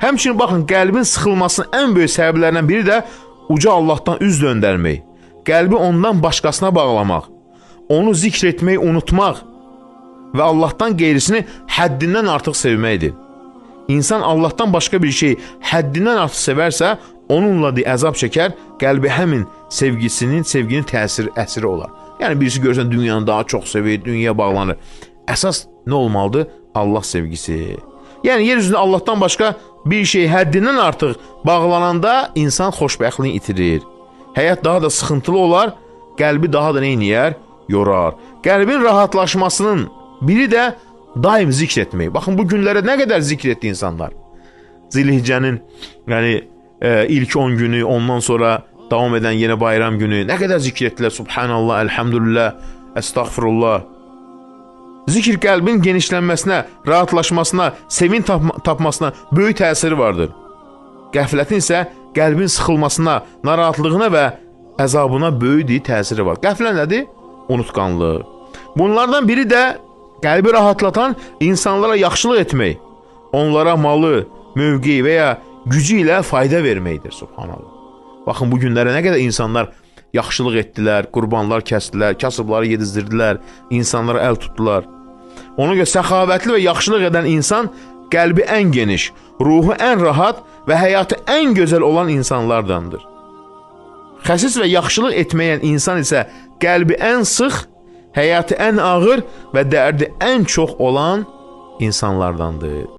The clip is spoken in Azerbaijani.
Həmçinin baxın, qəlbin sıxılmasının ən böyük səbəblərindən biri də uca Allahdan üz döndərmək, qəlbi ondan başqasına bağlamaq, onu zikr etməyi unutmaq və Allahdan qeyrisini həddindən artıq sevməkdir. İnsan Allahdan başqa bir şey həddindən artıq sevərsə, onunla əzab çəkər, qəlbi həmin sevginin əsiri olar. Yəni birisi görsən dünyanı daha çox sevir, dünyaya bağlanır. Əsas nə olmalıdır? Allah sevgisi. Yəni yer üzündə Allahdan başqa bir şey həddindən artıq bağlananda insan xoşbəxtliyi itirir. Həyat daha da sıxıntılı olar, qəlbi daha da neyniyər? Yorar. Qəlbin rahatlaşmasının biri də daim zikr etmək. Baxın, bu günlərə nə qədər zikr etdi insanlar. Zilhiccənin ilk 10 günü, ondan sonra davam edən yeni bayram günü nə qədər zikr etdilər. Subhanallah, elhamdülillah, estağfurullah. Zikr qəlbin genişlənməsinə, rahatlaşmasına, sevin tapmasına böyük təsiri vardır. Qəflətin isə qəlbin sıxılmasına, narahatlığına və əzabına böyük təsiri var. Qəflə nədir? Unutqanlıq. Bunlardan biri də qəlbi rahatlatan insanlara yaxşılıq etmək, onlara malı, mövqeyi və ya gücü ilə fayda verməkdir. Subhanallah. Baxın, bu günlərə nə qədər insanlar yaxşılıq etdilər, qurbanlar kəsdilər, kasıbları yedizdirdilər, insanlara əl tutdular. Ona görə səxavətli və yaxşılıq edən insan qəlbi ən geniş, ruhu ən rahat və həyatı ən gözəl olan insanlardandır. Xəsis və yaxşılıq etməyən insan isə qəlbi ən sıx, həyatı ən ağır və dərdi ən çox olan insanlardandır.